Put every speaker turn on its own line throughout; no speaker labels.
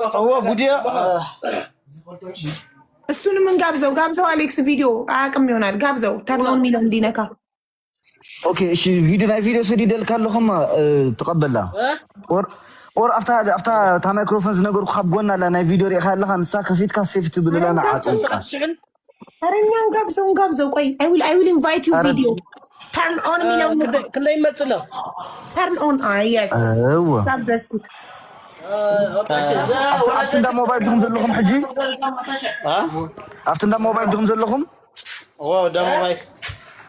هو بوديا
እሱንም እንጋብዘው አሌክስ ቪዲዮ አያውቅም ይሆናል ጋብዘው ተርኖን ሚለው እንዲነካ
ኦኬ እሺ ቪዲዮ ስዲ ደልካለኹም ተቀበላ ኦር አፍታ ታ ማይክሮፎን ዝነገርኩ ካብ ጎና ላ ናይ ቪዲዮ ሪኢኻ ኣለኻ ንሳ ከፊትካ ሴፍቲ ብለና ዓጥልቃ
አረኛን ጋብዘው ቆይ I will invite you video turn on ሚለው
كله يمثله
turn on yes ታበስኩት
أفتن دا موبايل دخم زلهم حجي أفتن دا موبايل دخم زلهم
واو دا موبايل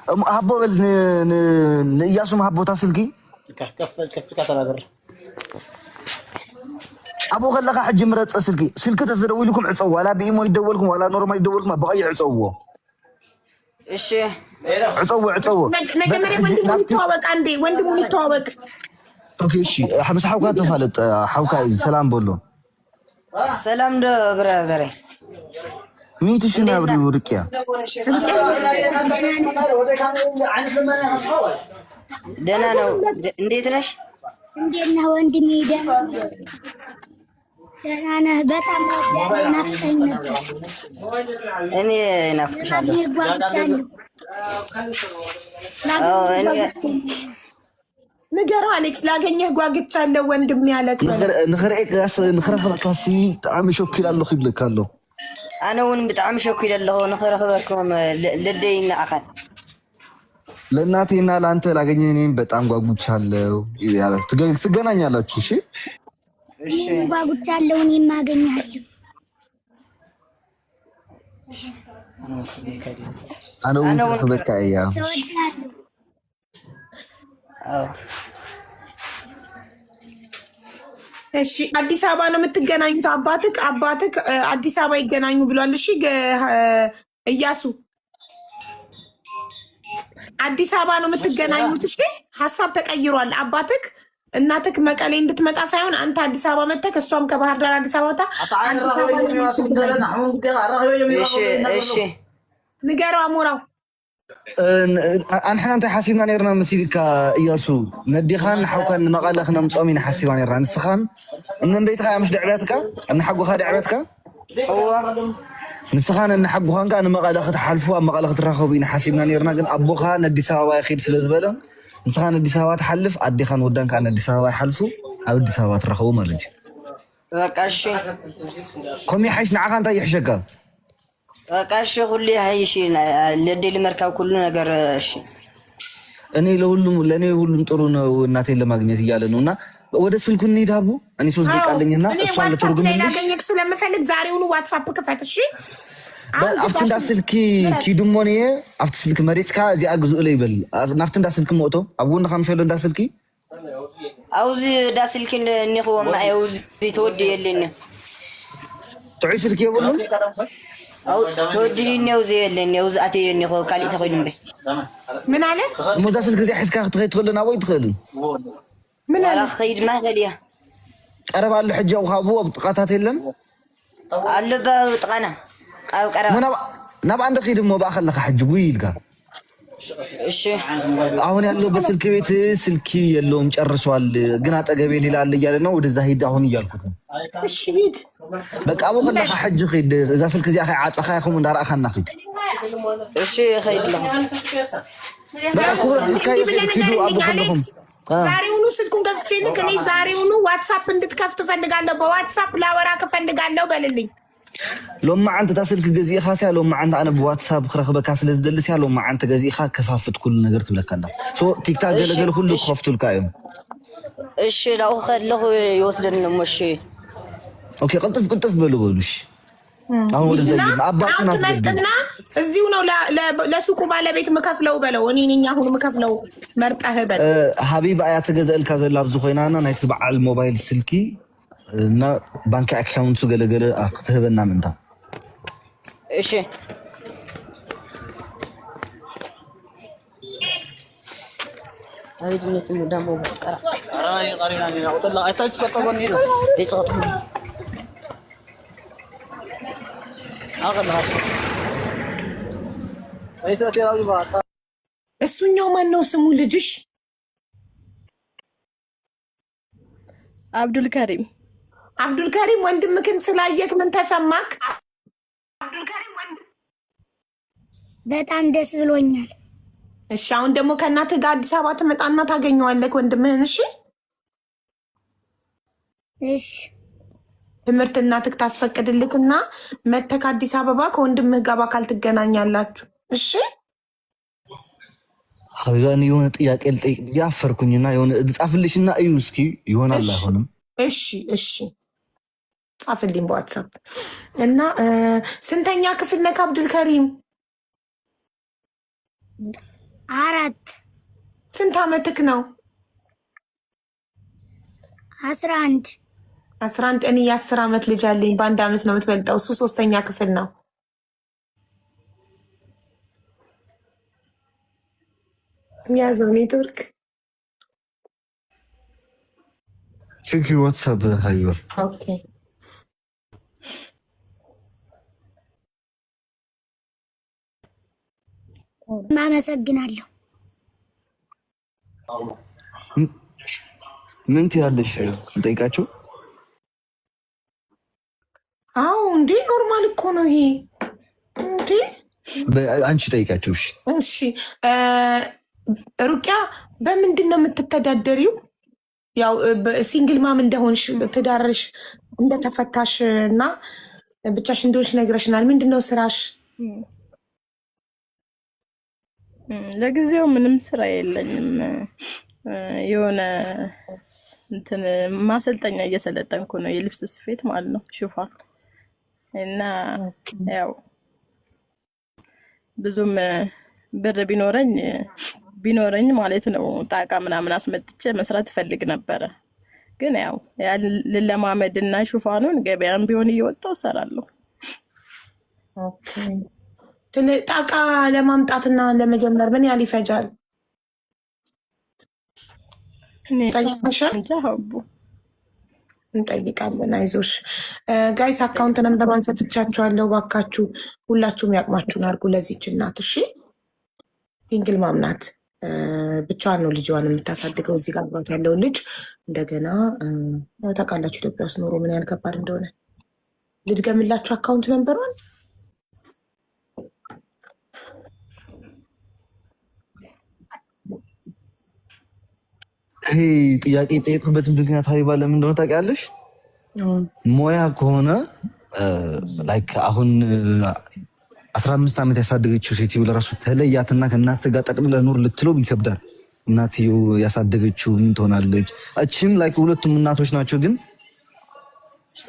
هبو بل نياسو هبو تاسلكي
كف كتناغر
أبو خلق حجي مرات أسلكي سلكة تزروي لكم عصو ولا بإيمو يدولكم ولا نورمال يدولكم بقى عصو
إيش
عصو
مجمري وندمو يتوابق
اوكي شي حبس حوكا تفالت حوكا سلام بولو
سلام دو برادري
ميت شنو ابري ورقيا
دنا نو እንዴት ነሽ
እንዴት ወንድሜ ደህና ነህ በጣም ናፍቀኝ ነበር
እኔ ናፍቀሻለሁ
ንገረው አሌክስ ላገኘህ ጓግቻለሁ ወንድም ያለክ
ንኽረኽበካሲ ብጣዕሚ ሾኪል ኣለኹ ይብለካሎ
ኣነ እውን ብጣዕሚ ሾኪል ኣለኹ ንኽረኽበኩም ልደይና ኣኻል
ለእናቴና ለአንተ ላገኘህ እኔም በጣም ጓጉቻለሁ ትገናኛላችሁ እሺ
ጓጉቻለሁ እኔም አገኛለሁ
ኣነ እውን ክረኽበካ እያ
እሺ አዲስ አበባ ነው የምትገናኙት አባትክ አዲስ አበባ ይገናኙ ብሏል እሺ እያሱ አዲስ አበባ ነው የምትገናኙት እሺ ሐሳብ ተቀይሯል አባትክ እናትክ መቀሌ እንድትመጣ ሳይሆን አንተ አዲስ አበባ መጥተህ እሷም ከባህር ዳር አዲስ አበባ መጣ
እሺ
ንገረው አሞራው
أنحنا أنت حاسبنا نيرنا مسيرك إياسو نديخان حوكان مقالة خنا مصومين حاسبنا نيرنا نسخان إن بيتك مش دعواتك أن حقو خا دعواتك
هو
نسخان أن حقو خان كان مقالة خد حلفوا مقالة خد راخوبين حاسبنا نيرنا كن أبو خا ندي سوا يخيد سلزبله نسخان ندي سوا تحلف أدي خان ودان كان ندي سوا يحلفوا أو ندي سوا تراخو مالج
وكاشي
كم يحيش نعخان تيحشكا
ቃሽ ሁሌ አይሽ ለደል መርካው ሁሉ ነገር እሺ
እኔ ለኔ ሁሉም ጥሩ ነው እናቴን ለማግኘት እያለ ነውና ወደ ስልኩ እንሂዳቡ እኔ 3 ደቂቃ አለኝና እሷን ለተርጉምልኝ
ላገኘክ ስለምፈልግ ዛሬውኑ ዋትስአፕ ክፈት እሺ
አፍትንዳ ስልኪ ኪዱሞኒ አፍት ስልክ መሬትካ እዚኣ ግዙእ ለይብል ናፍትንዳ ስልክ ሞቶ አቡን ኸምሸሎ እንዳ ስልኪ
አውዚ ዳ ስልኪ ንኹ ማይውዚ ቢትወድ የለኝ
ጥዑ ስልኪ ይብሉ
أو تودي نيوزي اللي نيوز أتي نيخو كالي تخوين بي
من عليه؟
مزاسل كذي حس كاخ تخلنا وين تخلن؟
من
على خير ما غالية
قرب على الحجة وخابوه بطقاتات لن؟
على بطقنا أو قرب
نبى عندك خير مو بأخذ لك حج ويلقى
إيش؟
أهون يالله بس الكبيت سلكي يالله مجرسوا الجنات أجابي لا اللي جالنا ودزاهيد أهون يالكم
الشديد
بك أبو خلنا حج خيد إذا سلك زي أخي عاد أخاكم من دار أخنا خيد
إيش خيد لهم
بك أقول إسكاي خيدو أبو خلهم
ዛሬውኑ ስልኩን ገዝቼልክ እኔ ዛሬውኑ ዋትስአፕ እንድትከፍት ፈልጋለሁ በዋትስአፕ ላወራክ ፈልጋለሁ በልልኝ
لما أنت تسلك جزيء خاصة لما أنت أنا بواتساب خرخبة كاسلز دلسي لما أنت جزيء خا كفافت كل نجرت بلك أنا سو تيك تاك جل كله خفت القائم
إيش لو خد له يوصلنا مشي
أوكي قلتف بلوش أهون زي أباك ناس
مرتنا الزيونة لا سوكو بالا بيت مكفلو بلو ونيني هون مكفلو مرت أهبل
حبيب آيات جزء الكذا لابزو خينانا نيتبع على الموبايل سلكي نا بانك أكاونت جل أكتبنا من ده
إيش هاي دنيا تمدام بوم
أراي قرينا لنا وطلع أتاج كتبني له
تيجي
أغلى هذا أيتها تلاقي بعض
እሱኛው ማን ነው ስሙ ልጅሽ
አብዱል ከሪም
አብዱልከሪም ወንድምክን ስላየክ ምን ተሰማክ?
በጣም ደስ ብሎኛል።
እሺ አሁን ደግሞ ከእናትህ ጋር አዲስ አበባ ትመጣና ታገኘዋለህ ወንድምህን። እሺ
እሺ
ትምህርት እናትህ ታስፈቅድልክና መተክ አዲስ አበባ ከወንድምህ ጋር በአካል ትገናኛላችሁ። እሺ
ሀቢባን የሆነ ጥያቄ ልጠይቅ ያፈርኩኝና የሆነ ጻፍልሽና እዩ እስኪ ይሆናል አይሆንም?
እሺ እሺ ጻፍልኝ በዋትሳፕ እና ስንተኛ ክፍል ነህ አብዱልከሪም?
4
ስንት አመትክ ነው?
11
11 እኔ የ10 አመት ልጅ አለኝ። በአንድ አመት ነው የምትበልጠው። እሱ 3ኛ ክፍል ነው። ያዘው ኔትወርክ
ችግር ዋትሳፕ ሀይወር
ኦኬ
ማመሰግናለሁ።
ምን ትያለሽ? እንጠይቃቸው።
አዎ እንዴ ኖርማል እኮ ነው ይሄ እንዴ።
አንቺ ጠይቃቸው። እሺ
እሺ ሩቅያ በምንድን ነው የምትተዳደሪው? ያው ሲንግል ማም እንደሆንሽ ትዳርሽ እንደተፈታሽ እና ብቻሽ እንደሆንሽ ነግረሽናል። ምንድን ነው ስራሽ?
ለጊዜው ምንም ስራ የለኝም። የሆነ እንትን ማሰልጠኛ እየሰለጠንኩ ነው፣ የልብስ ስፌት ማለት ነው፣ ሽፋን እና ያው ብዙም ብር ቢኖረኝ ማለት ነው ጣቃ ምናምን አስመጥቼ መስራት እፈልግ ነበረ። ግን ያው ልለማመድና ሽፋኑን ገበያም ቢሆን እየወጣው እሰራለሁ።
ኦኬ ጣቃ ለማምጣትና ለመጀመር ምን ያህል ይፈጃል? እንጠይቃለን። አይዞሽ ጋይስ፣ አካውንት ነምበሯን ሰጥቻችኋለሁ። ባካችሁ ሁላችሁም ያቅማችሁን አድርጉ ለዚች እናት። እሺ ሲንግል ማም ናት፣ ብቻዋን ነው ልጅዋን የምታሳድገው። እዚህ ጋር አብሯት ያለውን ልጅ እንደገና ታውቃላችሁ ኢትዮጵያ ውስጥ ኖሮ ምን ያህል ከባድ እንደሆነ። ልድገምላችሁ አካውንት ነምበሯን።
ይሄ ጥያቄ የጠየቅበትን ምክንያት ሀቢባ ለምን እንደሆነ ታውቂያለሽ? ሞያ ከሆነ ላይክ አሁን 15 ዓመት ያሳደገችው ሴትዮ ለራሱ ተለያትና ከእናት ጋር ጠቅልለህ ኑር ልትለው ይከብዳል። እናትየው ያሳደገችው ምን ትሆናለች? እቺም ላይክ ሁለቱም እናቶች ናቸው፣ ግን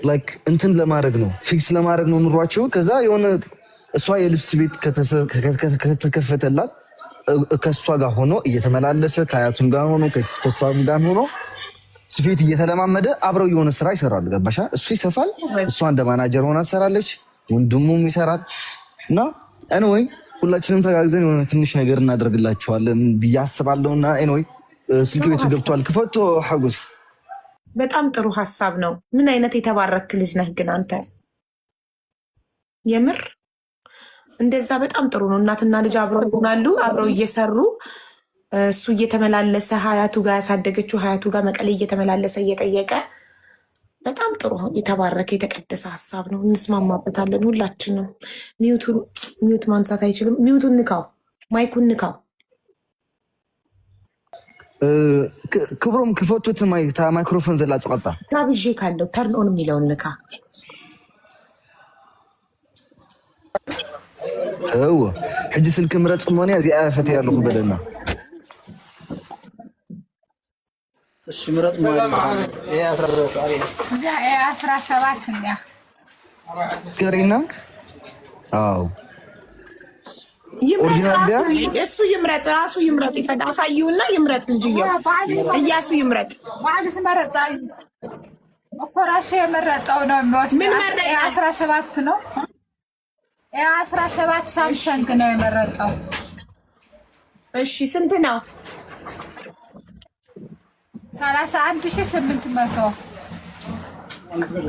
ላይክ እንትን ለማድረግ ነው ፊክስ ለማድረግ ነው ኑሯቸው። ከዛ የሆነ እሷ የልብስ ቤት ከተከፈተላት ከእሷ ጋር ሆኖ እየተመላለሰ ከአያቱም ጋር ሆኖ ከእሷም ጋር ሆኖ ስፌት እየተለማመደ አብረው የሆነ ስራ ይሰራሉ። ገባሻ? እሱ ይሰፋል፣ እሷ እንደ ማናጀር ሆና ትሰራለች፣ ወንድሙም ይሰራል። እና ኤኒዌይ ሁላችንም ተጋግዘን የሆነ ትንሽ ነገር እናደርግላቸዋለን ብዬ አስባለሁ። እና ኤኒዌይ ስልክ ቤቱ ገብቷል፣ ክፈቶ። ሐጉስ
በጣም ጥሩ ሀሳብ ነው። ምን አይነት የተባረክ ልጅ ነህ ግን አንተ የምር እንደዛ በጣም ጥሩ ነው። እናትና ልጅ አብረው ይሆናሉ፣ አብረው እየሰሩ እሱ እየተመላለሰ ሀያቱ ጋር ያሳደገችው ሀያቱ ጋር መቀሌ እየተመላለሰ እየጠየቀ በጣም ጥሩ የተባረከ የተቀደሰ ሀሳብ ነው። እንስማማበታለን ሁላችንም። ሚዩት ማንሳት አይችልም። ሚዩቱን ንካው፣ ማይኩን ንካው።
ክብሮም ክፈቱት ማይክሮፎን ዘላ ጽቀጣ
ታብዤ ካለው ተርን ኦን የሚለውን ንካ።
ሕጂ ስልክ ምረፅ ሞንያ እዚኣ ፈትያ ኣለኹ በለና።
እሺ ምረጥ ማለት
የ17 ነው
ስከሪና። አዎ
እሱ ይምረጥ፣ ራሱ ይምረጥ። ይፈዳ አሳይውና ይምረጥ። ልጅየው እያሱ ይምረጥ።
ባልስ መረጣል እኮ ራሱ የመረጠው ነው የሚወስድ።
ምን መረጠ?
17 ነው። 17 ሳምሰንግ ነው የመረጠው።
እሺ ስንት ነው?
31,800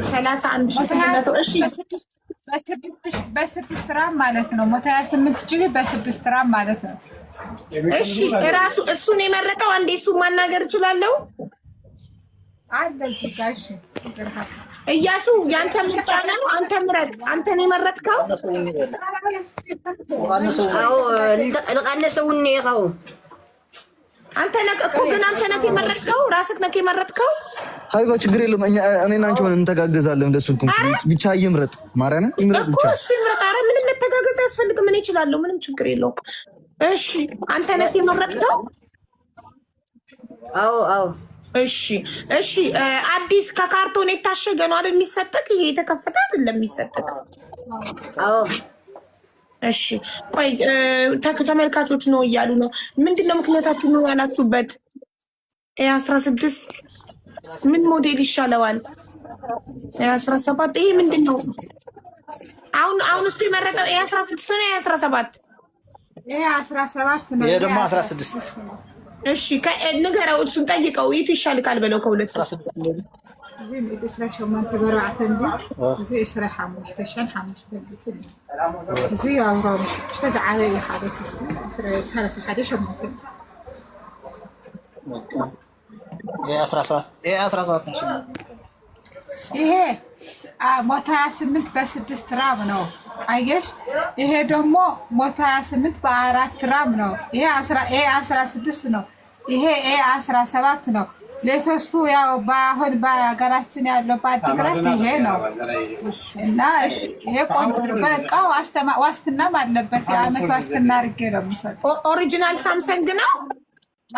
31,800 እሺ
በ6 ራም ማለት ነው። 128 ጂቢ በ6 ራም ማለት ነው።
እሺ ራሱ እሱን የመረጠው። አንዴ እሱ ማናገር እችላለሁ
አለ እዚህ ጋር። እሺ
እያሱ ያንተ ምርጫ ነው። አንተ ምረጥ። አንተ ነው የመረጥከው።
አዎ ልቀንሰውኒ ይኸው
አንተ ነህ እኮ ግን አንተ ነህ የመረጥከው። ራስህ ነህ የመረጥከው።
ሀይባ ችግር የለም። እኔና አንቺ ሆነን እንተጋገዛለን። ለስልኩም ብቻ ይምረጥ። ማርያም ይምረጥ ብቻ
እኮ እሱ ይምረጥ። ኧረ ምንም መተጋገዝ አያስፈልግም። እኔ እችላለሁ። ምንም ችግር የለውም። እሺ አንተ ነህ የመረጥከው።
አዎ
እሺ አዲስ ከካርቶን የታሸገ ነው አይደል የሚሰጥክ? ይሄ የተከፈተ አይደለም የሚሰጥክ።
አዎ
እሺ ቆይ ተመልካቾች ነው እያሉ ነው። ምንድነው ምክንያታችሁ ነው ያላችሁበት? 16 ምን ሞዴል ይሻለዋል? 17 ይሄ ምንድነው? አሁን እሱ የመረጠው 16 ነው 17?
ይሄ 17 ነው።
ይሄ ደግሞ 16።
እሺ ንገረው፣ እሱን ጠይቀው የቱ ይሻልካል በለው። ከሁለት
16 ነው
زي ما تسرح شو ما تبرعت عندي زي يسرح حمش تشان حمش تبي زي أورام شتز على حاجة تستي سرعة ثلاث حاجة شو ما تبي
ይሄ 17 ነሽ
ይሄ ሞታ 28 በ6 ራም ነው። አየሽ ይሄ ደግሞ ሞታ 28 በ4 ራም ነው። ይሄ 16 ነው። ይሄ 17 ነው። ሌተስቱ ያው ባሁን በሀገራችን ያለው በአዲግራት ይሄ ነው እና ይሄ ቆንጆ በቃ ዋስትናም አለበት። የዓመት ዋስትና አድርጌ ነው የሚሰጠው።
ኦሪጂናል ሳምሰንግ ነው።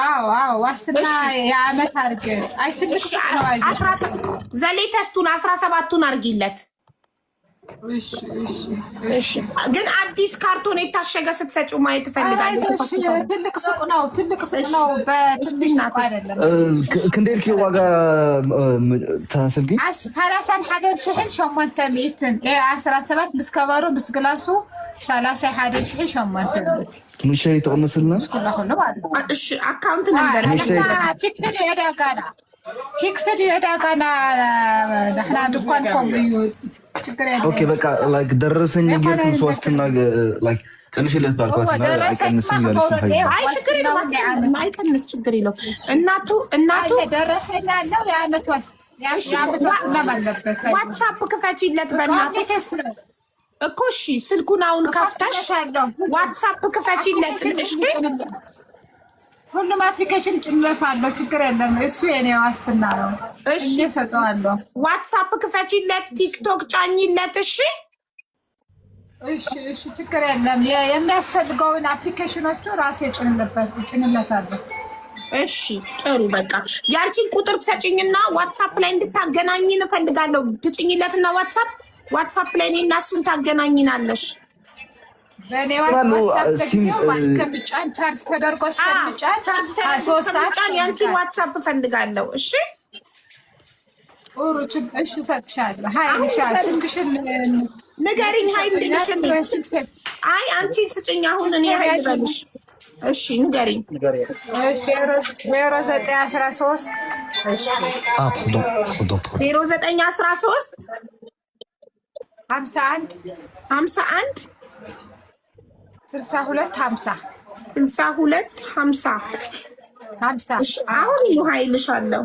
አዎ የዋስትና የዓመት አድርጌ አይ ትንሽ ነው።
ዘሌተስቱን 17ቱን አድርጊለት። እሺ ግን አዲስ ካርቶን የታሸገ ስትሰጪው ማየት እፈልጋለሁ።
ትልቅ ሱቅ ነው። በትንሽ ሱቅ አይደለም።
ክንዴልኪ ዋጋ ታስልጊ
31,800 17 ምስ ከበሩ ምስ ግላሱ 31,800
ምሽ ይተቀመስልና
እሺ አካውንት ነበር
ፊክስድ የዳጋና ደህና ድኳን ኮምዩ
ኦኬ በቃ ላይክ ደረሰኝ ጌርኩም ሶስትና ላይክ ቀንሽለት ባልኳት ነው አይቀንስም ያለሽ ነው።
አይ ችግር የለውም አይቀንስ ችግር የለውም። እናቱ
ደረሰኝ ያለው የዓመት ዋስትና አለበት።
ዋትስአፕ ክፈቺለት በእናቱ እኮ እሺ ስልኩን አሁን ከፍተሽ ዋትስአፕ ክፈቺለት። እሺ
ሁሉም አፕሊኬሽን ጭንለት አለው። ችግር የለም። እሱ የኔ ዋስትና ነው። እሺ ሰጠዋለሁ።
ዋትስአፕ ክፈቺለት፣ ቲክቶክ ጫኝለት።
እሺ ችግር የለም። የሚያስፈልገውን አፕሊኬሽኖቹ ራሴ ጭንለታለሁ።
እሺ ጥሩ በቃ ያንቺን ቁጥር ትሰጪኝና ዋትስአፕ ላይ እንድታገናኝ እፈልጋለሁ። ትጭኝለትና ዋትስአፕ ላይ እኔ እና እሱን ታገናኝናለሽ።
በኔ ዋትስአፕ እስከምጫን ቻርጅ ተደርጎ እስከምጫን 3 ሰዓት
ያንቺን ዋትስአፕ እፈልጋለሁ። እሺ
ኦሮ እሺ ሰጥሻለሁ። ሃይልሻ ስንክሽን
ንገሪኝ። ሃይልሽን አይ አንቺን ስጭኝ አሁን እኔ ሃይል በልሽ። እሺ ንገሪኝ።
እሺ 0913
እሺ 0913
51 6250
አሁን ኃይልሽ አለው።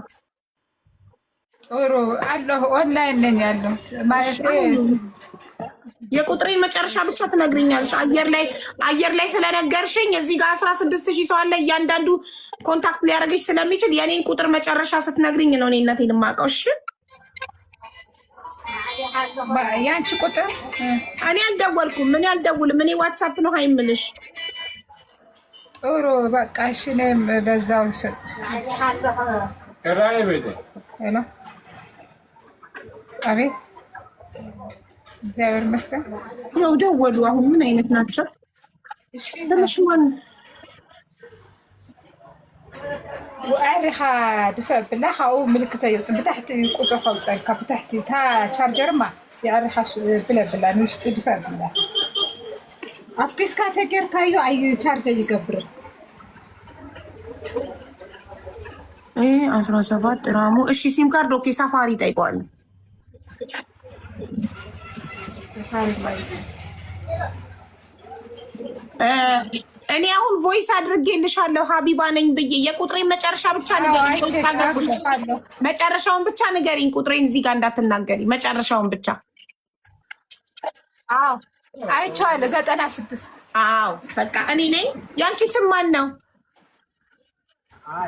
ጥሩ አለሁ። ኦንላይን ነኝ ያለው ማለት
የቁጥሬ መጨረሻ ብቻ ትነግሪኛለሽ። አየር ላይ ስለነገርሽኝ እዚህ ጋር 16,000 ሰው አለ። እያንዳንዱ ኮንታክት ሊያደርግሽ ስለሚችል የኔን ቁጥር መጨረሻ ስትነግሪኝ ነው እኔነቴን የማውቀው። እሺ
ያንቺ ቁጥር
እኔ አልደውልም። እኔ ዋትስአፕ ነው ሃይምልሽ።
ጥሩ በቃ እሺ እኔም በዛው ሰጥሽ። ሄሎ አቤት እግዚአብሔር ይመስገን።
ያው ደወሉ። አሁን ምን አይነት ናቸው? ትንሽ ማን
وأريخ دفع بالله أو ملكته يوتي بتحت قطع خالص كبتحت تا شارجر ما يعرف بلا نشت دفع بالله أفكس كاتجر كايو أي شارجر يقبر
17 رامو እሺ ሲም ካርድ ኦኬ ሳፋሪ ጠይቋል። እኔ አሁን ቮይስ አድርጌልሻለሁ ሀቢባ ነኝ ብዬ የቁጥሬን መጨረሻ ብቻ ንገሪኝ። መጨረሻውን ብቻ ንገሪኝ። ቁጥሬን እዚህ ጋር እንዳትናገሪ፣ መጨረሻውን ብቻ።
አዎ አይቼዋለሁ። 96
አዎ በቃ እኔ ነኝ። ያንቺ ስም ማን ነው?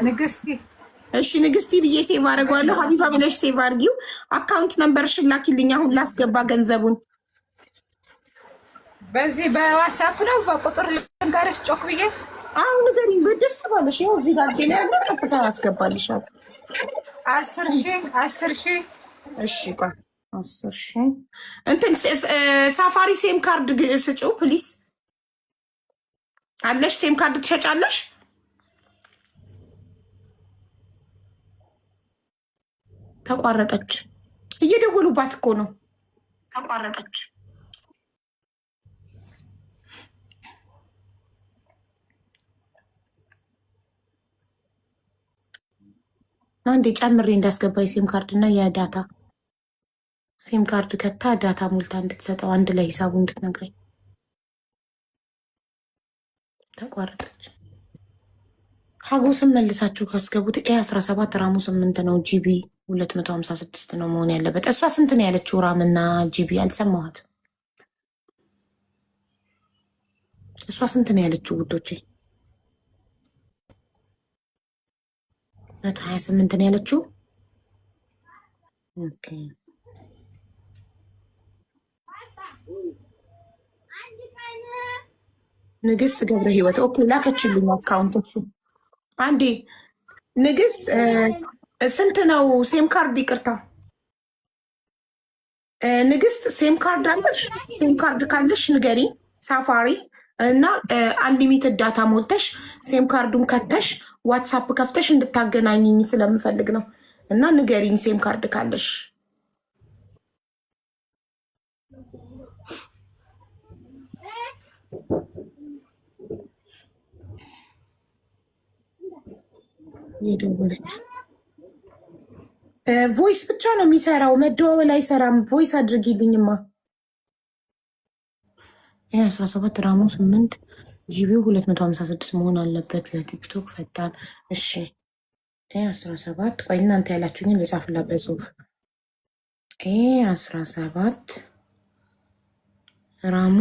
ንግስቲ።
እሺ ንግስቲ ብዬ ሴቭ አድርገዋለሁ። ሀቢባ ብለሽ ሴቭ አድርጊው። አካውንት ነምበርሽን ላኪልኝ አሁን ላስገባ ገንዘቡን።
በዚህ በዋትስአፕ ነው በቁጥር ልንገርሽ ጮክ ብዬ?
አዎ ንገሪኝ፣ በደስ ባለሽ። ይኸው እዚህ ጋር ጄላ ያለ ቀጥታ አስገባልሻለሁ።
10,000
እሺ ቆይ 10,000 እንትን ሳፋሪ ሴም ካርድ ስጪው ፕሊስ። አለሽ ሴም ካርድ ትሸጫለሽ? ተቋረጠች። እየደወሉባት እኮ ነው። ተቋረጠች። አንዴ ጨምሬ እንዳስገባ የሴም ካርድ እና የዳታ ሴም ካርድ ከታ ዳታ ሞልታ እንድትሰጠው አንድ ላይ ሂሳቡ እንድትነግረኝ። ተቋረጠች። ሀጎስን መልሳችሁ ካስገቡት ኤ17 ራሙ 8 ነው። ጂቢ 256 ነው መሆን ያለበት። እሷ ስንት ነው ያለችው? ራምና ጂቢ አልሰማኋት። እሷ ስንት ነው ያለችው ውዶቼ? 128 ነው ያለችው። ኦኬ ንግስት ገብረ ህይወት ኦኬ ላከችልኝ አካውንቶች። አንዴ ንግስት ስንት ነው ሴም ካርድ? ይቅርታ ንግስት ሴም ካርድ አለሽ? ሴም ካርድ ካለሽ ንገሪኝ። ሳፋሪ እና አንሊሚትድ ዳታ ሞልተሽ ሴም ካርዱን ከተሽ ዋትሳፕ ከፍተሽ እንድታገናኝኝ ስለምፈልግ ነው። እና ንገሪኝ ሴም ካርድ ካለሽ። የደወለች ቮይስ ብቻ ነው የሚሰራው፣ መደዋወል አይሰራም። ቮይስ አድርጊልኝማ። 17 ራሙ 8 ጂቢው 256 መሆን አለበት ለቲክቶክ ፈጣን። እሺ 17 ቆይ እናንተ ያላችሁኝን ልጻፍላት በጽሁፍ። 17 ራም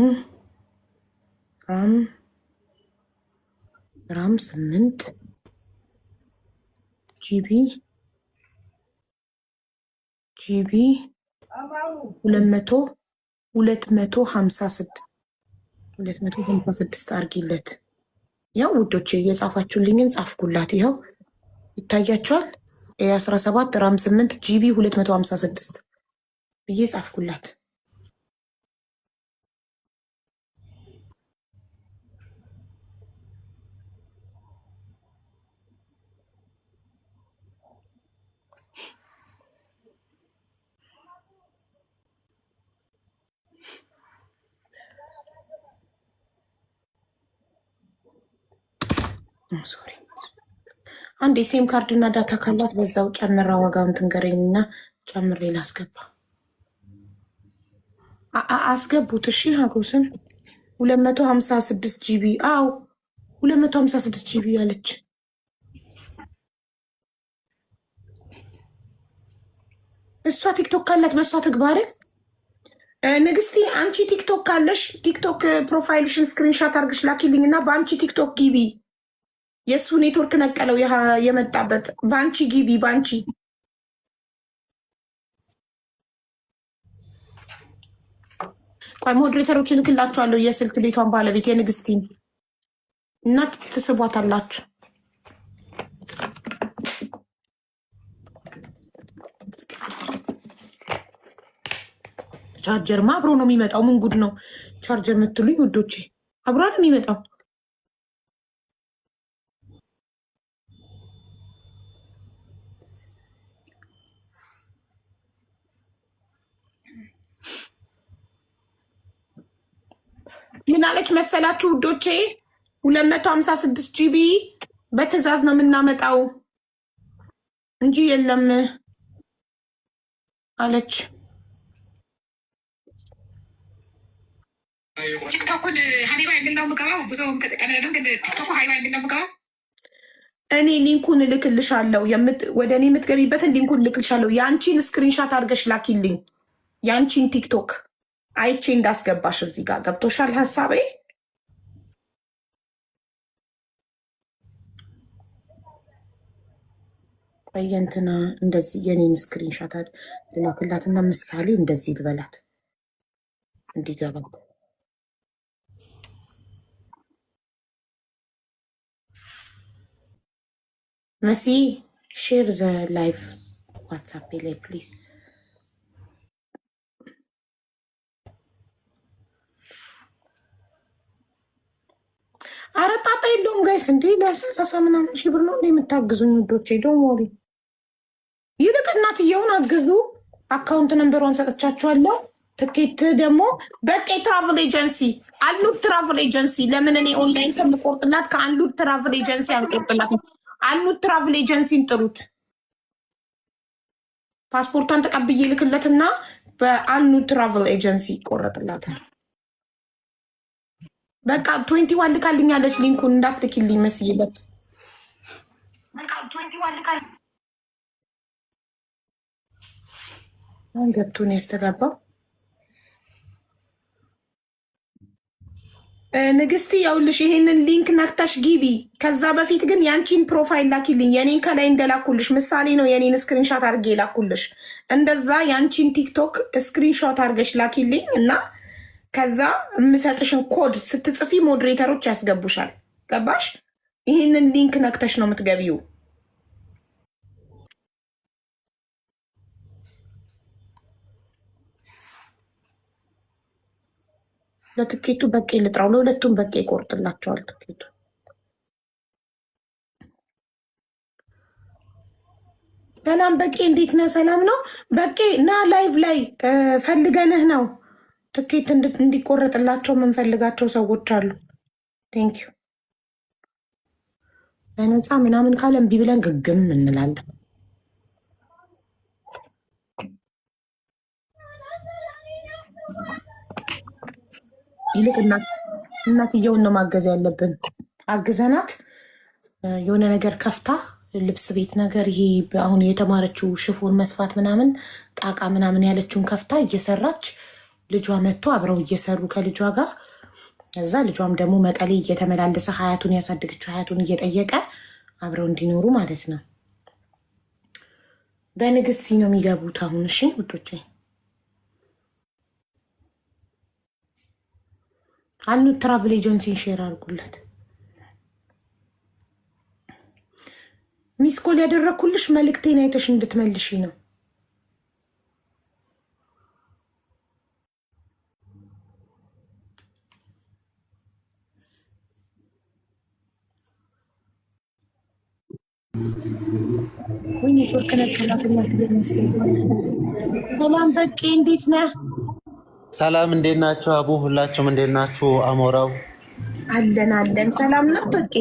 8 ጂቢ 256 አርጊለት። ያው ውዶቼ እየጻፋችሁልኝን ጻፍኩላት። ይኸው ይታያቸዋል። 17 ራም 8 ጂቢ 256 ብዬ ጻፍኩላት። ሶሪ አንድ የሴም ካርድ እና ዳታ ካላት በዛው ጨምራ ዋጋውን ትንገረኝና ጨምሬ ላስገባ። አስገቡት። እሺ ሀጎስን 256 ጂቢ። አው 256 ጂቢ አለች። እሷ ቲክቶክ ካላት በእሷ ትግባር። ንግስቲ አንቺ ቲክቶክ ካለሽ ቲክቶክ ፕሮፋይልሽን ስክሪንሻት አርግሽ ላኪልኝ እና በአንቺ ቲክቶክ ጊቢ። የእሱ ኔትወርክ ነቀለው የመጣበት። በአንቺ ጊቢ በአንቺ ቆይ ሞዴሬተሮችን እልክላችኋለሁ። የስልክ ቤቷን ባለቤት የንግስቲን እና ትስቧታላችሁ። ቻርጀርማ አብሮ ነው የሚመጣው። ምን ጉድ ነው ቻርጀር የምትሉኝ ውዶቼ? አብሮ ነው የሚመጣው። ምን አለች መሰላችሁ ውዶቼ? 256 ጂቢ በትዕዛዝ ነው የምናመጣው እንጂ የለም አለች።
ቲክቶኩን ሀቢባ የሚል ነው የምገባው። ብዙም ተጠቃሚ አይደለም፣ ግን ቲክቶኩ ሀቢባ የሚል ነው የምገባው።
እኔ ሊንኩን እልክልሻለሁ። ወደ እኔ የምትገቢበትን ሊንኩን እልክልሻለሁ። የአንቺን ስክሪንሻት አድርገሽ ላኪልኝ። የአንቺን ቲክቶክ አይቼ እንዳስገባሽ እዚህ ጋር ገብቶሻል ሀሳቤ? ቆይ እንትና እንደዚህ የኔን ስክሪንሻት ልላክላትና ምሳሌ እንደዚህ ልበላት እንዲገባ። መሲ ሼር ዘ ላይቭ ዋትሳፕ ላይ ፕሊዝ። ኧረ ጣጣ የለውም ጋይስ። እንዴ ለ30 ምናምን ሺህ ብር ነው እንደ የምታግዙኝ ውዶቼ። ዶን ወሪ። ይልቅ እናትየውን አግዙ። አካውንት ነንበሯን ሰጥቻችኋለሁ። ትኬት ደግሞ በቄ ትራቭል ኤጀንሲ አሉት። ትራቭል ኤጀንሲ ለምን እኔ ኦንላይን ከምቆርጥላት ከአሉት ትራቭል ኤጀንሲ አንቆርጥላት? አሉት ትራቭል ኤጀንሲን ጥሩት። ፓስፖርቷን ተቀብዬ ልክለትና በአሉት ትራቭል ኤጀንሲ ይቆረጥላታል። በቃ 21 ልካልኛለች። ሊንኩን እንዳትልኪልኝ መስይበት። በቃ 21 ልካል ገብቶን ያስተጋባው። ንግስቲ ያውልሽ ይሄንን ሊንክ ነክተሽ ግቢ። ከዛ በፊት ግን ያንቺን ፕሮፋይል ላኪልኝ። የኔን ከላይ እንደላኩልሽ ምሳሌ ነው። የኔን ስክሪንሾት አድርጌ ላኩልሽ። እንደዛ ያንቺን ቲክቶክ ስክሪንሾት አድርገሽ ላኪልኝ እና ከዛ የምሰጥሽን ኮድ ስትጽፊ ሞዴሬተሮች ያስገቡሻል። ገባሽ? ይህንን ሊንክ ነክተሽ ነው የምትገቢው። ለትኬቱ በቄ ልጥራው። ለሁለቱም በቄ ይቆርጥላቸዋል ትኬቱ። ሰላም በቄ፣ እንዴት ነህ? ሰላም ነው በቄ። እና ላይቭ ላይ ፈልገንህ ነው ትኬት እንዲቆረጥላቸው የምንፈልጋቸው ሰዎች አሉ። ቴንኪዩ። በነፃ ምናምን ካለ እምቢ ብለን ግግም እንላለን። ይልቅ እናትየውን ነው ማገዝ ያለብን። አግዘናት የሆነ ነገር ከፍታ ልብስ ቤት ነገር ይሄ አሁን የተማረችው ሽፎን መስፋት ምናምን ጣቃ ምናምን ያለችውን ከፍታ እየሰራች ልጇ መጥቶ አብረው እየሰሩ ከልጇ ጋር እዛ ልጇም ደግሞ መቀሌ እየተመላለሰ ሀያቱን ያሳደገችው ሀያቱን እየጠየቀ አብረው እንዲኖሩ ማለት ነው። በንግስቲ ነው የሚገቡት አሁን። እሺ ውዶቼ አሉ ትራቭል ኤጀንሲን ሼር አድርጉለት። ሚስኮል ያደረግኩልሽ መልእክቴን አይተሽ እንድትመልሺ ነው። ወይ ኔትወርክ ነቀላቅላት ይመስላል። ሰላም በቄ፣ እንዴት ነህ?
ሰላም እንዴት ናችሁ? አቡ ሁላችሁም እንዴት ናችሁ? አሞራው
አለን። ሰላም ነው በቄ?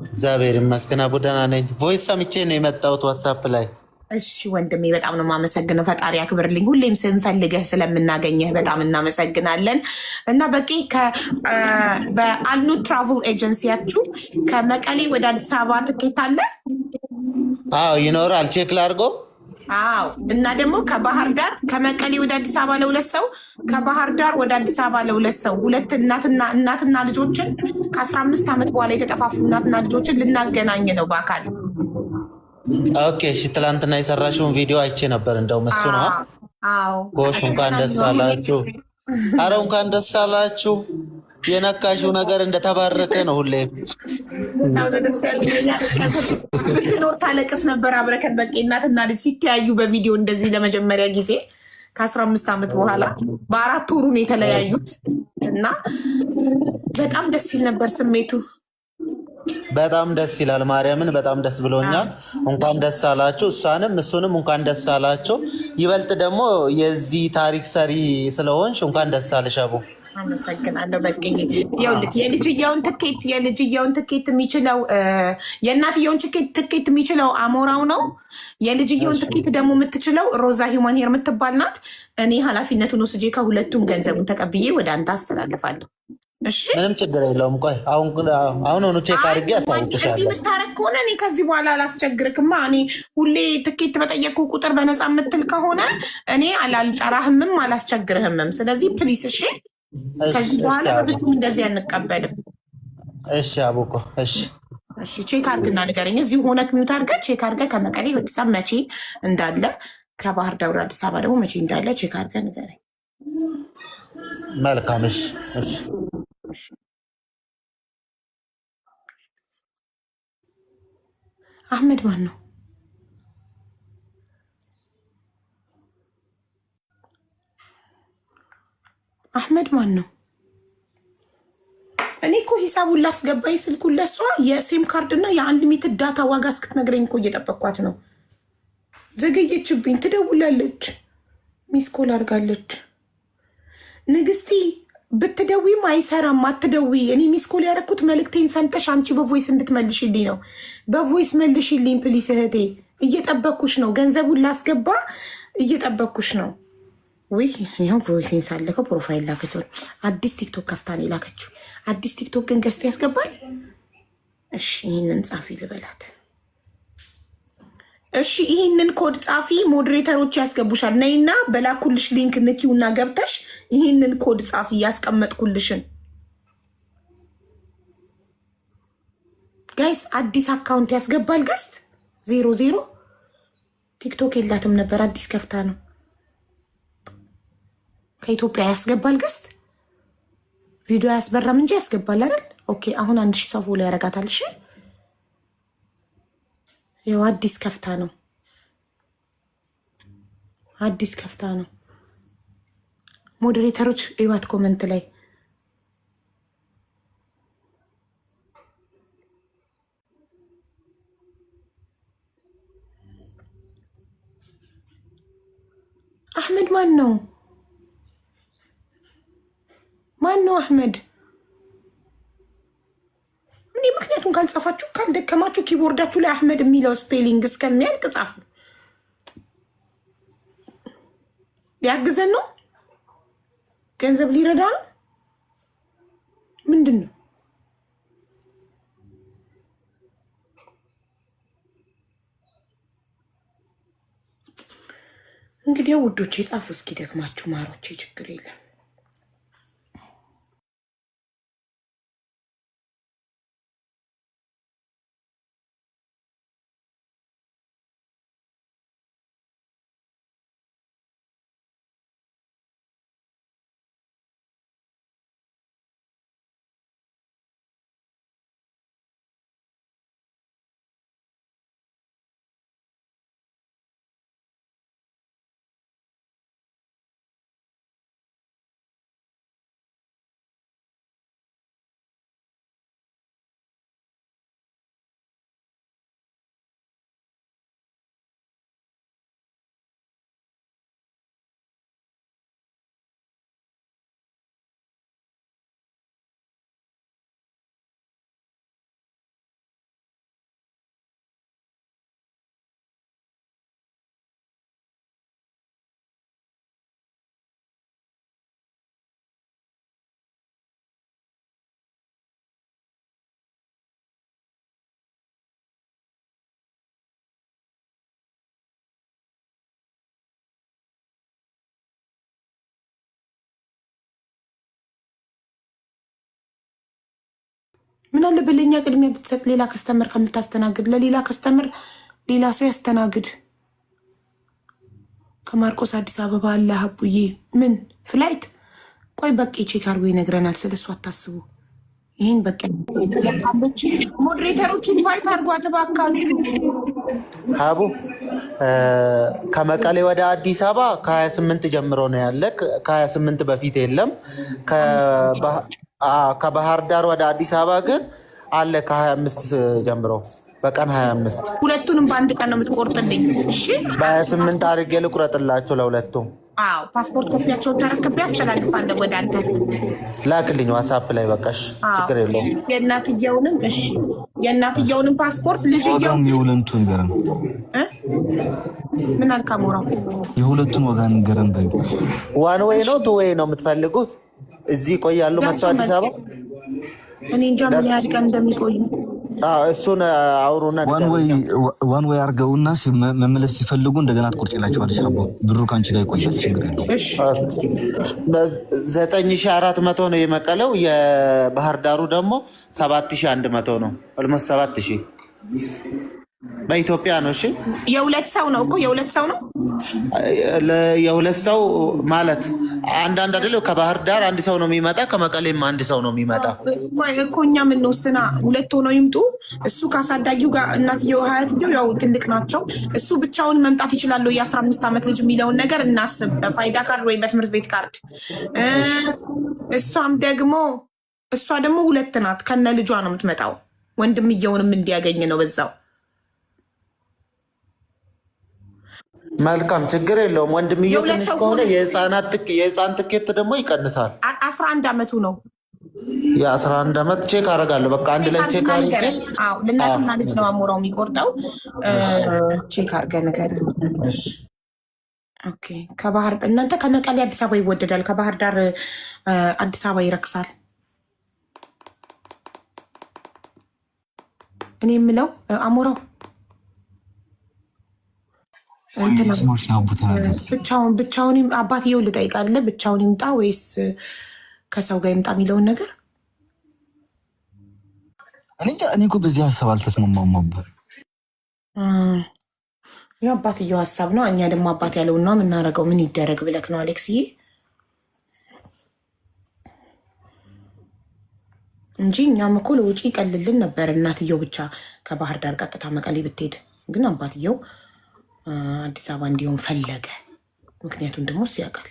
እግዚአብሔር ይመስገን። አቡ ደህና ነኝ። ቮይስ ሰምቼ ነው የመጣሁት ዋትሳፕ ላይ።
እሺ ወንድሜ በጣም ነው የማመሰግነው። ፈጣሪ አክብርልኝ። ሁሌም ስንፈልገህ ስለምናገኘህ በጣም እናመሰግናለን። እና በቄ በአልኑት ትራቭል ኤጀንሲያችሁ ከመቀሌ ወደ አዲስ አበባ ትኬት አለ?
አዎ ይኖራል። ቼክ ላድርጎ።
አዎ እና ደግሞ ከባህር ዳር ከመቀሌ ወደ አዲስ አበባ ለ2 ሰው፣ ከባህር ዳር ወደ አዲስ አበባ ለ2 ሰው፣ ሁለት እናትና ልጆችን ከ15 ዓመት በኋላ የተጠፋፉ እናትና ልጆችን ልናገናኝ ነው በአካል።
ኦኬ እሺ። ትላንትና የሰራሽውን ቪዲዮ አይቼ ነበር። እንደውም እሱ ነው።
አዎ
ጎሽ፣ እንኳን ደስ አላችሁ። አረ እንኳን ደስ አላችሁ። የነካሽው ነገር እንደተባረከ ነው። ሁሌም
ትኖር ታለቅስ ነበር። አብረከት በቄ እናትና ልጅ ሲተያዩ በቪዲዮ እንደዚህ ለመጀመሪያ ጊዜ ከ15 ዓመት በኋላ በ4 ወሩ ነው የተለያዩት እና በጣም ደስ ይል ነበር ስሜቱ።
በጣም ደስ ይላል። ማርያምን በጣም ደስ ብሎኛል። እንኳን ደስ አላችሁ። እሷንም እሱንም እንኳን ደስ አላቸው። ይበልጥ ደግሞ የዚህ ታሪክ ሰሪ ስለሆንሽ እንኳን ደስ አለሽ አቡ።
አመሰግናለሁ። በቃ ይኸውልህ የልጅየውን ትኬት የሚችለው የእናትየውን ትኬት የሚችለው አሞራው ነው። የልጅየውን ትኬት ደግሞ የምትችለው ሮዛ ሂውማን ሄር የምትባል ናት። እኔ ኃላፊነቱን ወስጄ ከሁለቱም ገንዘቡን ተቀብዬ ወደ አንተ አስተላልፋለሁ። እሺ
ምንም ችግር የለውም። ቆይ አሁን ሆኖ ቼክ አድርጌ አሳውቅሻለሁ።
እንዲህ የምታረግ ከሆነ እኔ ከዚህ በኋላ አላስቸግርክማ። እኔ ሁሌ ትኬት በጠየቅኩ ቁጥር በነፃ የምትል ከሆነ እኔ አልጠራህምም አላስቸግርህምም። ስለዚህ ፕሊስ እሺ፣ ከዚህ በኋላ በብዙም እንደዚህ አንቀበልም።
እሺ አቡኮ እሺ
እሺ፣ ቼክ አድርግና ንገረኝ። እዚሁ ሆነክ ሚውት አድርገህ ቼክ አድርገህ ከመቀሌ አዲስ አበባ መቼ እንዳለ ከባህር ዳር አዲስ አበባ ደግሞ መቼ እንዳለ ቼክ አድርገህ ንገረኝ።
መልካም እሺ እሺ።
አህመድ ማን ነው? አህመድ ማን ነው? እኔ እኮ ሂሳቡን ላስገባኝ ስልኩን ለሷ የሲም ካርድ እና የአንሊሚትድ ዳታ ዋጋ እስክትነግረኝ እኮ እየጠበኳት ነው። ዘገየችብኝ። ትደውላለች፣ ሚስኮል አድርጋለች። ንግስቲ ብትደዊም አይሰራም፣ አትደዊ። እኔ ሚስኮል ያደረኩት መልእክቴን ሰምተሽ አንቺ በቮይስ እንድትመልሽልኝ ነው። በቮይስ መልሽልኝ ፕሊስ እህቴ፣ እየጠበኩሽ ነው። ገንዘቡን ላስገባ እየጠበኩሽ ነው። ውይ ይኸው ቮይሴን ሳለከው ፕሮፋይል ላከችው። አዲስ ቲክቶክ ከፍታ ነው የላከችው። አዲስ ቲክቶክ ግን ገዝት ያስገባል። እሺ ይህንን ጻፊ ልበላት። እሺ ይህንን ኮድ ጻፊ፣ ሞዴሬተሮች ያስገቡሻል። ነይና በላኩልሽ ሊንክ ንኪውና ገብተሽ ይህንን ኮድ ጻፊ፣ ያስቀመጥኩልሽን። ጋይስ አዲስ አካውንት ያስገባል። ገስት 00 ቲክቶክ የላትም ነበር፣ አዲስ ከፍታ ነው። ከኢትዮጵያ ያስገባል። ገስት ቪዲዮ ያስበራም እንጂ ያስገባል አይደል? ኦኬ አሁን 1000 ሰው ፎሎ ያረጋታል። እሺ ይኸው አዲስ ከፍታ ነው፣ አዲስ ከፍታ ነው። ሞዴሬተሮች እዩዋት ኮመንት ላይ አህመድ ማን ነው? ማን ነው አህመድ? እኔ ምክንያቱም ካልጻፋችሁ ካልደከማችሁ ኪቦርዳችሁ ላይ አህመድ የሚለው ስፔሊንግ እስከሚያልቅ ጻፉ። ሊያግዘን ነው፣ ገንዘብ ሊረዳ ነው። ምንድን ነው? እንግዲህ ውዶቼ ጻፉ እስኪ ደክማችሁ ማሮቼ፣ ችግር የለም። ምን አለ በለኛ ቅድሚያ ብትሰጥ፣ ሌላ ከስተመር ከምታስተናግድ ለሌላ ከስተመር ሌላ ሰው ያስተናግድ። ከማርቆስ አዲስ አበባ አለ ሀቡዬ። ምን ፍላይት? ቆይ በቂ ቼክ አድርጎ ይነግረናል። ስለሱ አታስቡ። ይህን በቂ ያለች ሞዴሬተሮች ኢንቫይት አድርጓት እባካችሁ።
ሀቡ ከመቀሌ ወደ አዲስ አበባ ከ28 ጀምሮ ነው ያለ። ከ28 በፊት የለም። ከባህር ዳር ወደ አዲስ አበባ ግን አለ ከ25 ጀምሮ በቀን 25።
ሁለቱንም በአንድ ቀን ነው የምትቆርጥልኝ? እሺ
በ28 አድርጌ ልቁረጥላቸው ለሁለቱም።
አዎ ፓስፖርት ኮፒያቸውን ተረክቤ አስተላልፋለሁ ወደ አንተ።
ላክልኝ ዋትስአፕ ላይ በቃሽ፣ ችግር የለውም።
የእናትየውንም እሺ፣ የእናትየውንም ፓስፖርት ልጅየው
የሁለቱን ገረን
ምን አልካሞራው
የሁለቱን ዋጋ ንገረን በይ።
ዋን ወይ ነው ቱ ወይ ነው የምትፈልጉት? እዚህ ይቆያሉ መጥተው አዲስ አበባ?
እኔ እንጃ ምን ያህል ቀን እንደሚቆይ።
እሱን አውሩና
ዋን ወይ አድርገውና መመለስ ሲፈልጉ እንደገና ትቆርጭላቸዋለች። አቦ ብሩ ከአንቺ ጋር ይቆያል፣ ችግር የለውም።
9400 ነው የመቀለው። የባህር ዳሩ ደግሞ 7100 ነው። ኦልሞስት 7000 በኢትዮጵያ ነው። እሺ
የሁለት ሰው ነው እኮ የሁለት ሰው ነው።
የሁለት ሰው ማለት አንዳንድ አይደለም። ከባህር ዳር አንድ ሰው ነው የሚመጣ፣ ከመቀሌም አንድ ሰው ነው የሚመጣ
እኮ። እኛ የምንወስና ሁለት ሆነው ይምጡ። እሱ ከአሳዳጊው ጋር እናትየው ሀያትየው ያው ትልቅ ናቸው። እሱ ብቻውን መምጣት ይችላሉ። የ15 ዓመት ልጅ የሚለውን ነገር እናስብ። በፋይዳ ካርድ ወይ በትምህርት ቤት ካርድ። እሷ ደግሞ ሁለት ናት። ከነ ልጇ ነው የምትመጣው። ወንድምየውንም እንዲያገኝ ነው በዛው።
መልካም ችግር የለውም። ወንድምየው ትንሽ ከሆነ የህፃን ትኬት ደግሞ ይቀንሳል።
11 ዓመቱ ነው።
የ11 ዓመት ቼክ አደርጋለሁ። በቃ አንድ ላይ ቼክ አድርገን
ልናትና ልጅ ነው አሞራው የሚቆርጠው። ቼክ አድርገን ነገር ኦኬ። ከባህር እናንተ ከመቀሌ አዲስ አበባ ይወደዳል፣ ከባህር ዳር አዲስ አበባ ይረክሳል። እኔ የምለው አሞራው ብቻውን አባትየው ልጠይቃለ። ብቻውን ይምጣ ወይስ ከሰው ጋር ይምጣ የሚለውን ነገር
እኔ እኮ በዚህ ሀሳብ አልተስማማም ነበር።
የአባትየው ሀሳብ ነው። እኛ ደግሞ አባት ያለውን ነው የምናደርገው። ምን ይደረግ ብለክ ነው አሌክስዬ? እንጂ እኛም እኮ ለውጪ ይቀልልን ነበር። እናትየው ብቻ ከባህር ዳር ቀጥታ መቀሌ ብትሄድ፣ ግን አባትየው አዲስ አበባ እንዲሆን ፈለገ። ምክንያቱም ደግሞ እሱ ያውቃል።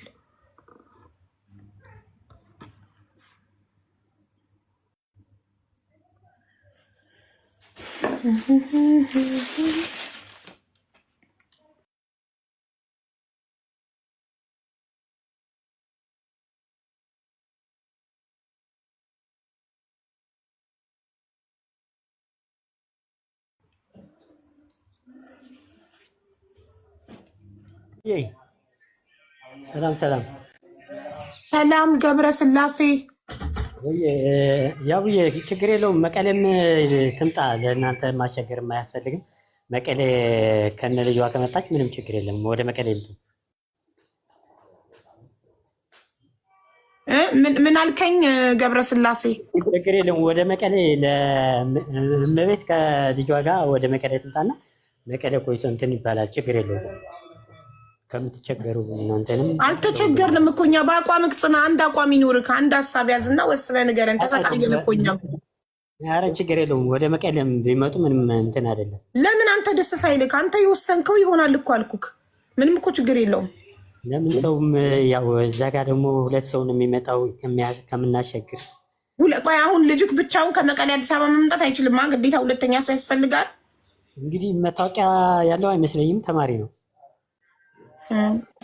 ሰላም
ገብረ ስላሴ።
ያውዬ ችግር የለውም። መቀሌም ትምጣ፣ ለእናንተ ማስቸገር አያስፈልግም። መቀሌ ከነ ልጇ ከመጣች ምንም ችግር የለም። ወደ መቀሌ ይምጡ።
ምን አልከኝ ገብረ ስላሴ?
ችግር የለም። ወደ መቀሌ ለእመቤት ከልጇ ጋር ወደ መቀሌ ትምጣና መቀሌ ቆይቶ እንትን ይባላል። ችግር የለውም። ከምትቸገሩ እናንተንም
አልተቸገርንም እኮ እኛ በአቋም ቅጽና አንድ አቋም ይኖር ከአንድ ሀሳብ ያዝና ወስነ ንገረን። ተሰቃየን እኮ እኛ።
ኧረ ችግር የለውም። ወደ መቀሌም ቢመጡ ምንም እንትን አይደለም።
ለምን አንተ ደስ ሳይልክ? አንተ የወሰንከው ይሆናል እኮ አልኩክ። ምንም እኮ ችግር የለውም።
ለምን ሰውም ያው እዛ ጋር ደግሞ ሁለት ሰውን የሚመጣው ከምናሸግር።
ቆይ አሁን ልጅክ ብቻውን ከመቀሌ አዲስ አበባ መምጣት አይችልም። ግዴታ ሁለተኛ ሰው ያስፈልጋል።
እንግዲህ መታወቂያ ያለው አይመስለኝም። ተማሪ ነው።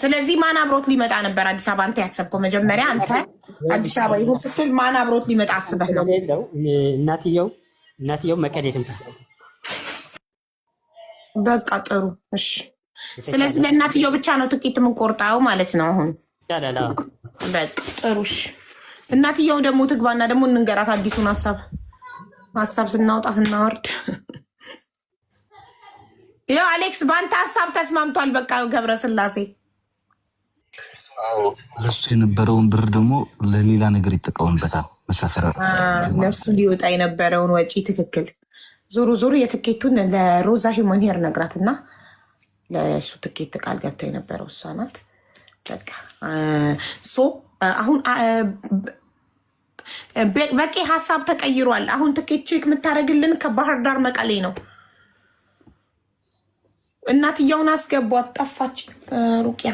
ስለዚህ ማን አብሮት ሊመጣ ነበር አዲስ አበባ? አንተ ያሰብከው መጀመሪያ አንተ አዲስ አበባ ይሁን ስትል ማን አብሮት ሊመጣ አስበህ ነው?
እናትየው መቀሌ ትምጣ።
በቃ ጥሩ እሺ። ስለዚህ ለእናትየው ብቻ ነው ትኬት የምንቆርጠው ማለት ነው አሁን። በቃ ጥሩ እሺ። እናትየው ደግሞ ትግባና ደግሞ እንንገራት አዲሱን ሀሳብ ስናወጣ ስናወርድ። ያው አሌክስ በአንተ ሀሳብ ተስማምቷል። በቃ ገብረ ስላሴ
ለሱ የነበረውን ብር ደግሞ ለሌላ ነገር ይጠቀሙበታል። መሳሰራት
ለሱ ሊወጣ የነበረውን ወጪ ትክክል። ዞሮ የትኬቱን ለሮዛ ሂውማን ሄር ነግራትና ለእሱ ትኬት ቃል ገብታ የነበረው እሷ ናት። በቃ አሁን በቂ ሀሳብ ተቀይሯል። አሁን ትኬት ቼክ የምታደርግልን ከባህር ዳር መቀሌ ነው። እናትየውን አስገቧት። ጠፋች ሩቅያ።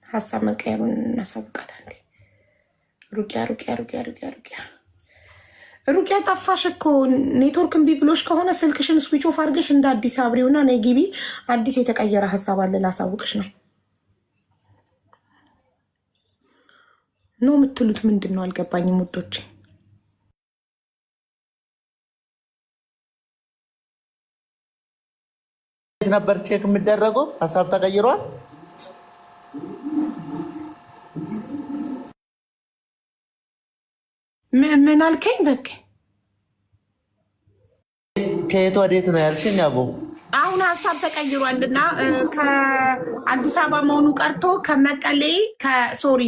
ሀሳብ መቀየሩን እናሳውቃታለን። ሩቅያ ጠፋሽ እኮ። ኔትወርክ እምቢ ብሎሽ ከሆነ ስልክሽን ስዊች ኦፍ አድርገሽ እንደ አዲስ አብሪውና ነይ ግቢ። አዲስ የተቀየረ ሀሳብ አለ ላሳውቅሽ ነው። ነው የምትሉት? ምንድን ነው አልገባኝም ውዶች።
ነበር ቼክ የሚደረገው ሀሳብ ተቀይሯል።
ምን አልከኝ? በቃ
ከየት ወዴት ነው ያልሽኝ? አቦ
አሁን ሀሳብ ተቀይሯልና ከአዲስ አበባ መሆኑ ቀርቶ ከመቀሌ ሶሪ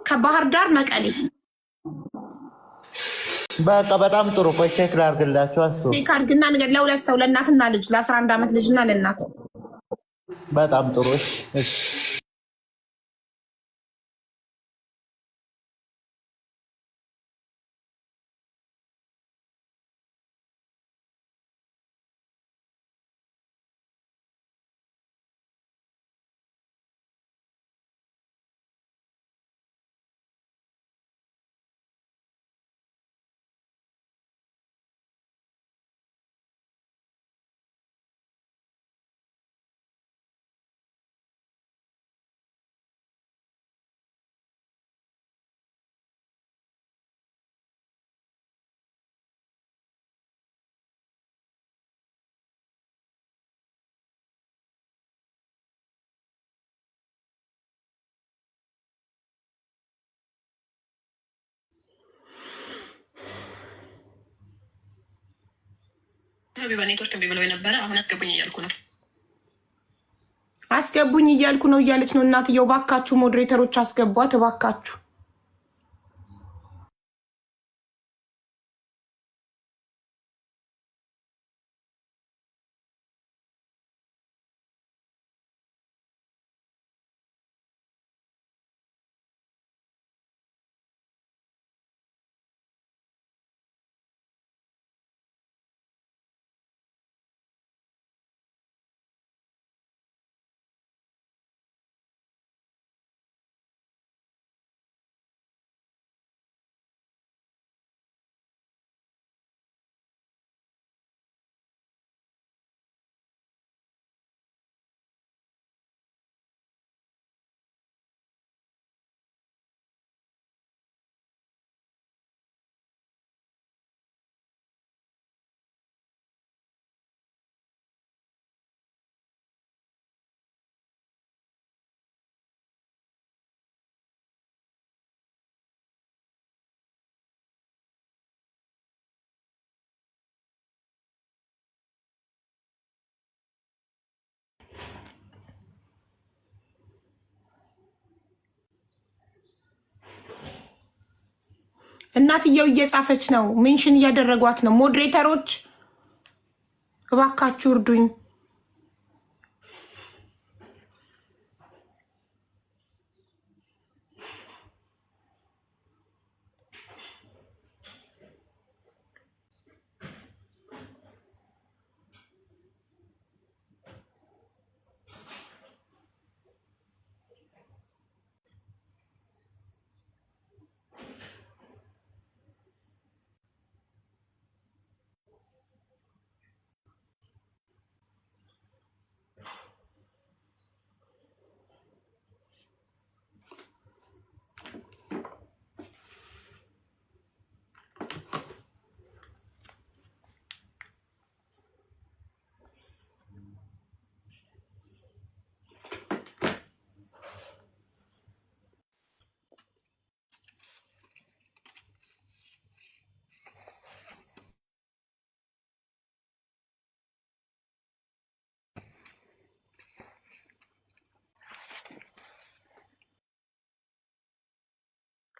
ከባህር ዳር መቀሌ።
በቃ በጣም ጥሩ። ቆይ ቼክ ላድርግላችሁ።
ቼክ አድርግና ንገር። ለሁለት ሰው ለእናትና ልጅ ለ11 ዓመት ልጅና ለእናት።
በጣም ጥሩ። እሺ
ኔትወርክ እምቢ ብለው የነበረ አሁን አስገቡኝ እያልኩ ነው።
አስገቡኝ እያልኩ ነው እያለች ነው እናትየው። ባካችሁ ሞዴሬተሮች አስገቧት እባካችሁ። እናትየው እየጻፈች ነው። ሜንሽን እያደረጓት ነው። ሞዴሬተሮች እባካችሁ እርዱኝ።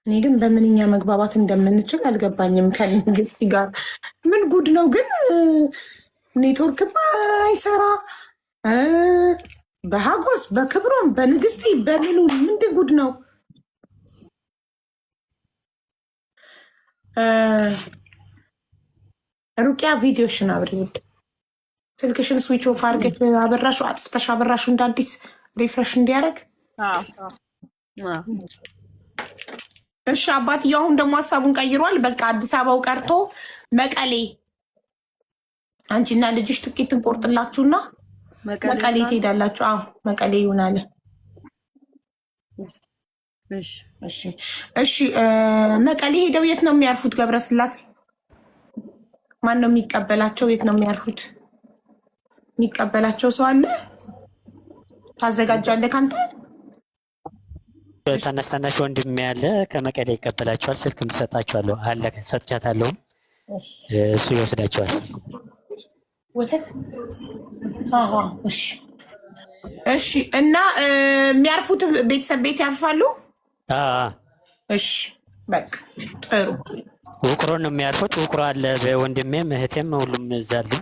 እኔ ግን በምንኛ መግባባት እንደምንችል አልገባኝም። ከንግስቲ ጋር ምን ጉድ ነው ግን? ኔትወርክ አይሰራ፣ በሀጎስ በክብሮም በንግስቲ በምኑ ምንድን ጉድ ነው? ሩቅያ ቪዲዮሽን አብሪ ውድ። ስልክሽን ስዊች ኦፍ አድርገሽ አበራሹ አጥፍተሽ አበራሹ እንደ አዲስ ሪፍሬሽ እንዲያደርግ። እሺ አባትዬው አሁን ደግሞ ሀሳቡን ቀይሯል። በቃ አዲስ አበባው ቀርቶ መቀሌ አንቺና ልጅሽ ትኬት እንቆርጥላችሁና መቀሌ ትሄዳላችሁ። አዎ መቀሌ ይሆናል።
እሺ
እሺ እሺ። መቀሌ ሄደው የት ነው የሚያርፉት? ገብረስላሴ ማን ነው የሚቀበላቸው? የት ነው የሚያርፉት? የሚቀበላቸው ሰው አለ? ታዘጋጃለህ አንተ?
ታናሽ ወንድሜ ያለ ከመቀሌ ይቀበላቸዋል። ስልክም ሰጣቸዋለሁ አለ ሰጥቻታለሁ። እሱ ይወስዳቸዋል።
ወተት እሺ እሺ። እና የሚያርፉት ቤተሰብ ቤት ያርፋሉ? እሺ በቃ ጥሩ።
ውቅሮ ነው የሚያርፉት። ውቅሮ አለ በወንድሜም እህቴም ሁሉም እዛ አሉ።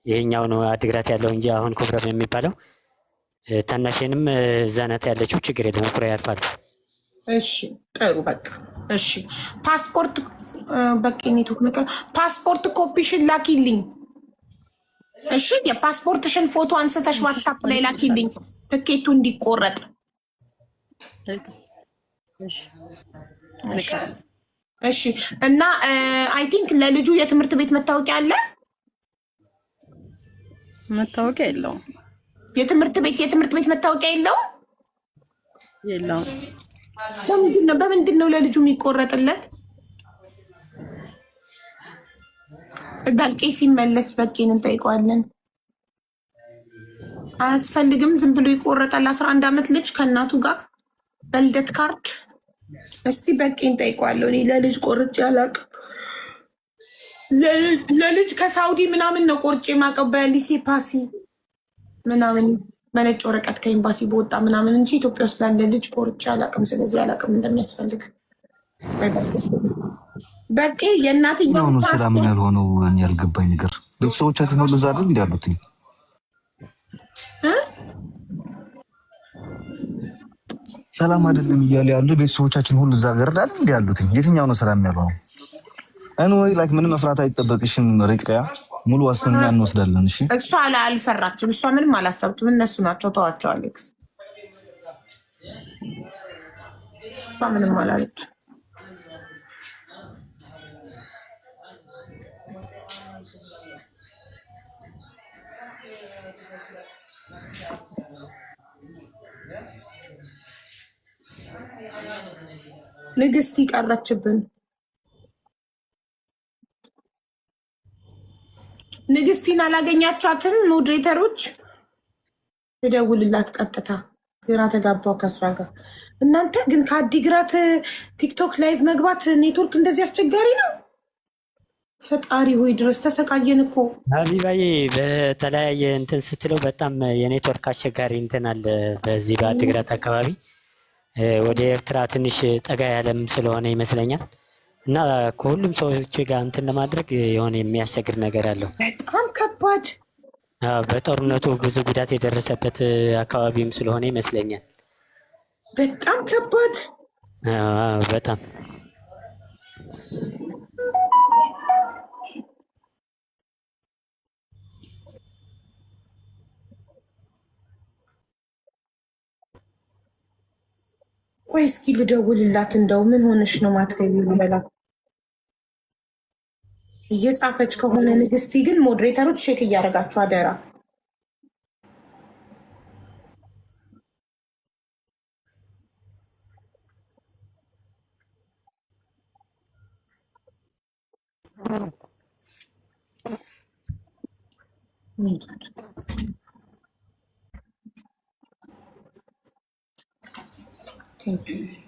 ይሄኛው ነው አድግራት ያለው እንጂ አሁን ኮብረም የሚባለው ታናሽንም እዛ ናት ያለችው። ችግር የለም ውቅሮ ያርፋሉ።
እሺ ጥሩ በቃ እሺ። ፓስፖርት በቃ ኔትወርክ ፓስፖርት ኮፒሽን ላኪልኝ። እሺ የፓስፖርትሽን ፎቶ አንስተሽ ዋትሳፕ ላይ ላኪልኝ ትኬቱ እንዲቆረጥ። እሺ እና አይ ቲንክ ለልጁ የትምህርት ቤት መታወቂያ አለ?
መታወቂያ የለውም።
የትምህርት ቤት መታወቂያ የለውም?
የለውም።
በምንድን ነው ለልጁ የሚቆረጥለት? በቄ ሲመለስ በቄን እንጠይቀዋለን። አያስፈልግም፣ ዝም ብሎ ይቆረጣል። 11 ዓመት ልጅ ከእናቱ ጋር በልደት ካርድ። እስቲ በቄን እንጠይቀዋለሁ። እኔ ለልጅ ቆርጬ አላውቅም። ለልጅ ከሳውዲ ምናምን ነው ቆርጬ የማውቀው በሊሴ ፓሲ ምናምን በነጭ ወረቀት ከኤምባሲ በወጣ ምናምን እንጂ ኢትዮጵያ ውስጥ ላለ ልጅ ቆርጬ አላውቅም። ስለዚህ አላውቅም እንደሚያስፈልግ። በቄ የእናትኛው
ሰላም ያልሆነው ያልገባኝ ነገር ቤተሰቦቻችን ሁሉ እዛ አይደል እንዲ ያሉት? ሰላም አይደለም እያሉ ያሉ ቤተሰቦቻችን ሁሉ እዛ ሀገር አይደል እንዲ ያሉት? የትኛው ነው ሰላም ያልሆነው? አንወይ ላይክ ምንም መፍራት አይጠበቅሽም። ሪቅያ ሙሉ ዋስትና እንወስዳለን። እሺ
እሷ አልፈራችም። እሷ ምንም አላሰብችም። እነሱ ናቸው። ተዋቸው አሌክስ። እሷ ምንም አላለች። ንግስት ይቀረችብን። ንግስቲን አላገኛቻትም? ሞዴሬተሮች ትደውልላት ቀጥታ። ግራ ተጋባው ከሷ ጋር። እናንተ ግን ከአዲግራት ቲክቶክ ላይቭ መግባት ኔትወርክ እንደዚህ አስቸጋሪ ነው? ፈጣሪ ሆይ ድረስ ተሰቃየን እኮ
ሀቢባዬ። በተለያየ እንትን ስትለው በጣም የኔትወርክ አስቸጋሪ እንትን አለ በዚህ በአዲግራት አካባቢ። ወደ ኤርትራ ትንሽ ጠጋ ያለም ስለሆነ ይመስለኛል እና ከሁሉም ሰዎች ጋር እንትን ለማድረግ የሆነ የሚያስቸግር ነገር አለው።
በጣም ከባድ።
በጦርነቱ ብዙ ጉዳት የደረሰበት አካባቢም ስለሆነ ይመስለኛል።
በጣም ከባድ
በጣም
ቆይ እስኪ ልደውልላት። እንደው ምን ሆነሽ ነው ማትገቢ ልበላት። እየጻፈች ከሆነ ንግስቲ ግን ሞዴሬተሮች ቼክ እያደረጋችሁ አደራ። Thank you.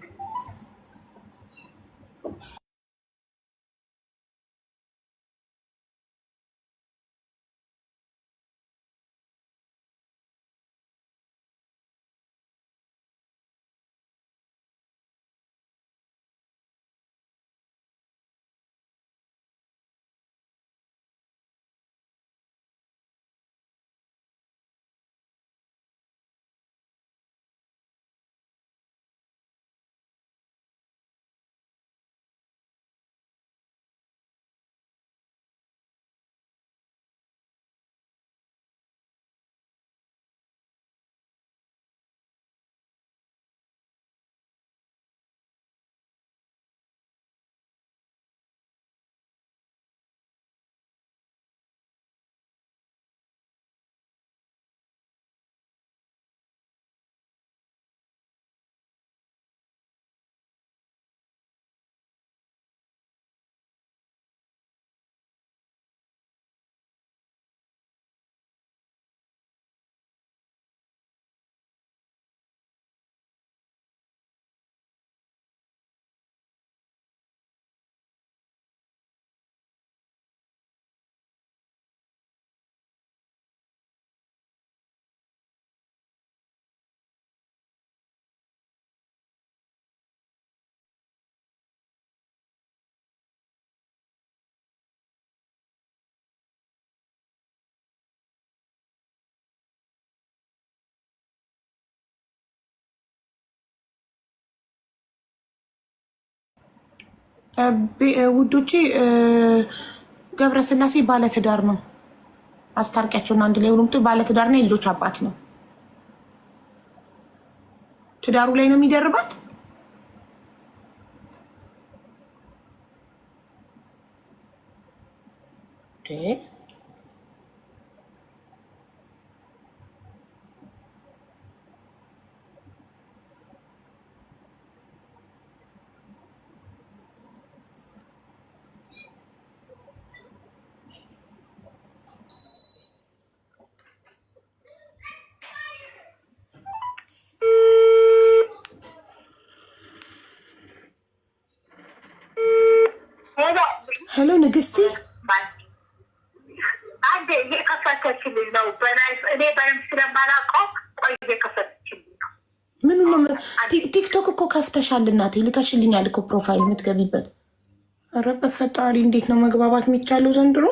ውዶቼ ገብረስላሴ ባለትዳር ነው። አስታርቂያቸውና አንድ ላይ ሆኖ ባለትዳርና የልጆች አባት ነው። ትዳሩ ላይ ነው የሚደርባት። ሄሎ ንግስቲ
አንዴ እየከፈተችልኝ ነው። እኔ በደንብ ስለማላውቀው ቆይ እየከፈተችልኝ ነው።
ምኑ ነው? ቲክቶክ እኮ ከፍተሻል እናቴ፣ ልከሽልኛል እኮ ፕሮፋይል የምትገቢበት። ኧረ በፈጣሪ እንዴት ነው መግባባት የሚቻለው ዘንድሮ?